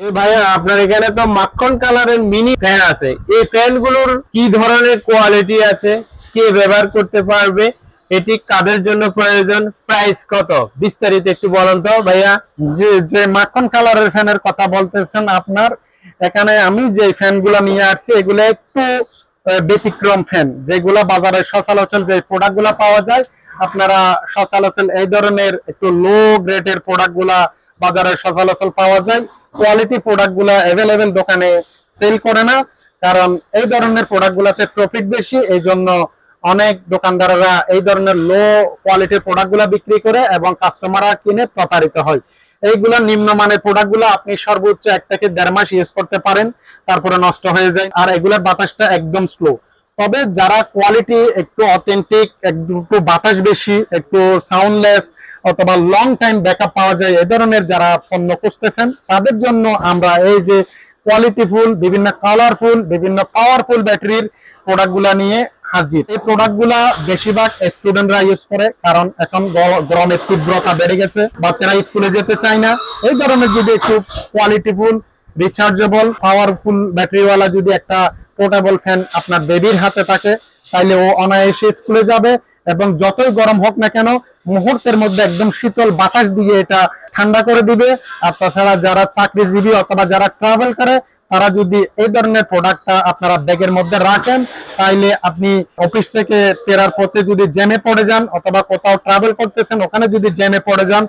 এই ভাইয়া আপনার এখানে তো মাখন কালারের মিনি ফ্যান আছে, এই ফ্যান গুলোর কি ধরনের কোয়ালিটি আছে, কে ব্যবহার করতে পারবে, এটি কাদের জন্য প্রয়োজন, প্রাইস কত, বিস্তারিত একটু বলেন তো ভাইয়া। যে যে মাখন কালারের ফ্যানের কথা বলতেছেন আপনার, এখানে আমি যে ফ্যানগুলো নিয়ে আসছি এগুলো একটু ব্যতিক্রম ফ্যান, যেগুলো বাজারে সচরাচর যে প্রোডাক্ট গুলা পাওয়া যায় আপনারা সচরাচর এই ধরনের একটু লো গ্রেডের প্রোডাক্ট গুলা বাজারে সচরাচর পাওয়া যায়। কোয়ালিটি প্রোডাক্ট গুলা অ্যাভেলেবেল দোকানে সেল করে না, কারণ এই ধরনের প্রোডাক্ট গুলাতে প্রফিট বেশি, এই জন্য অনেক দোকানদাররা এই ধরনের লো কোয়ালিটির প্রোডাক্ট গুলা বিক্রি করে এবং কাস্টমাররা কিনে প্রতারিত হয়। এইগুলা নিম্নমানের প্রোডাক্ট গুলা আপনি সর্বোচ্চ 1 থেকে 1.5 মাস ইউজ করতে পারেন, তারপরে নষ্ট হয়ে যায়। আর এগুলার বাতাসটা একদম স্লো। তবে যারা কোয়ালিটি একটু অথেন্টিক, একটু বাতাস বেশি, একটু সাউন্ডলেস অথবা লং টাইম ব্যাকআপ পাওয়া যায়, এই ধরনের যারা পণ্য খুঁজতেছেন তাদের জন্য আমরা এই যে কোয়ালিটিফুল, বিভিন্ন কালারফুল, বিভিন্ন পাওয়ারফুল ব্যাটারির প্রোডাক্ট গুলা নিয়ে হাজির। এই প্রোডাক্ট গুলা বেশিরভাগ স্টুডেন্টরা ইউজ করে, কারণ এখন গরমের তীব্রতা বেড়ে গেছে, বাচ্চারা স্কুলে যেতে চায় না। এই ধরনের যদি একটু কোয়ালিটিফুল, রিচার্জেবল, পাওয়ারফুল ব্যাটারিওয়ালা যদি একটা পোর্টেবল ফ্যান আপনার বেবির হাতে থাকে, তাইলে ও অনায়াসে স্কুলে যাবে এবং যতই গরম হোক না কেন মুহূর্তের মধ্যে একদম শীতল বাতাস দিয়ে এটা ঠান্ডা করে দিবে। আর তাছাড়া যারা চাকরিজীবী অথবা যারা ট্রাভেল করে তারা যদি এই ধরনের প্রোডাক্টটা আপনারা ব্যাগের মধ্যে রাখেন, তাইলে আপনি অফিস থেকে ফেরার পথে যদি জ্যামে পড়ে যান অথবা কোথাও ট্রাভেল করতেছেন ওখানে যদি জ্যামে পড়ে যান,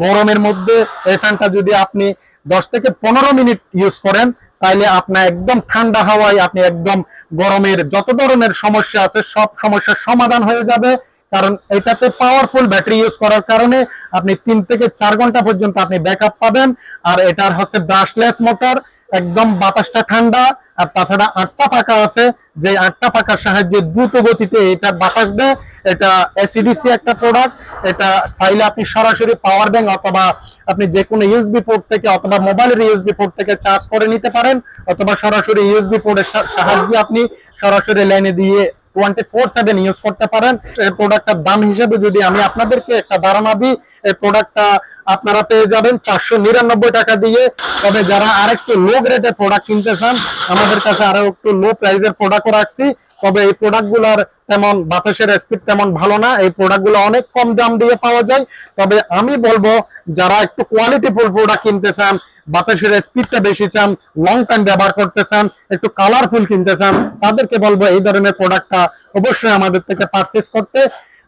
গরমের মধ্যে এই ফ্যানটা যদি আপনি 10 থেকে 15 মিনিট ইউজ করেন, তাইলে আপনার একদম ঠান্ডা হাওয়ায় আপনি একদম গরমের যত ধরনের সমস্যা আছে সব সমস্যার সমাধান হয়ে যাবে। কারণ এটাতে পাওয়ারফুল ব্যাটারি ইউজ করার কারণে আপনি 3 থেকে 4 ঘন্টা পর্যন্ত আপনি ব্যাকআপ পাবেন। আর এটার হচ্ছে ব্রাশলেস মোটর, একদম বাতাসটা ঠান্ডা। আর তাছাড়া 8টা পাখা আছে, যে 8টা পাখার সাহায্যে দ্রুত গতিতে এটা বাতাস দেয়। এটা এসিডিসি একটা প্রোডাক্ট। এটা চাইলে আপনি সরাসরি পাওয়ার ব্যাংক অথবা আপনি যে কোনো ইউএসবি পোর্ট থেকে অথবা মোবাইলের ইউএসবি পোর্ট থেকে চার্জ করে নিতে পারেন, অথবা সরাসরি ইউএসবি পোর্টের সাহায্যে আপনি সরাসরি লাইনে দিয়ে 24/7 ইউজ করতে পারেন। এই প্রোডাক্টটার দাম হিসেবে যদি আমি আপনাদেরকে একটা ধারণা দিই, এই প্রোডাক্টটা আপনারা পেয়ে যাবেন 499 টাকা দিয়ে। তবে যারা আরেকটু লো গ্রেডের প্রোডাক্ট কিনতে চান, আমাদের কাছে আরো একটু লো প্রাইসের প্রোডাক্টও রাখছি। তবে এই প্রোডাক্টগুলোর তেমন বাতাসের স্পিড তেমন ভালো না, এই প্রোডাক্টগুলো অনেক কম দাম দিয়ে পাওয়া যায়। তবে আমি বলবো যারা একটু কোয়ালিটিফুল প্রোডাক্ট কিনতে চান, বাতাসের স্পিডটা বেশি চান, লং টাইম ব্যবহার করতে চান, একটু কালারফুল কিনতে চান, তাদেরকে বলবো এই ধরনের প্রোডাক্টটা অবশ্যই আমাদের থেকে পারচেজ করতে।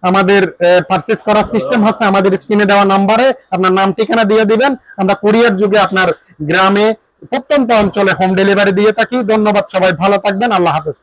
আমাদের পারচেজ করার সিস্টেম হচ্ছে আমাদের স্ক্রিনে দেওয়া নাম্বারে আপনার নাম ঠিকানা দিয়ে দিবেন, আমরা কুরিয়ার যুগে আপনার গ্রামে প্রত্যন্ত অঞ্চলে হোম ডেলিভারি দিয়ে থাকি। ধন্যবাদ, সবাই ভালো থাকবেন, আল্লাহ হাফেজ।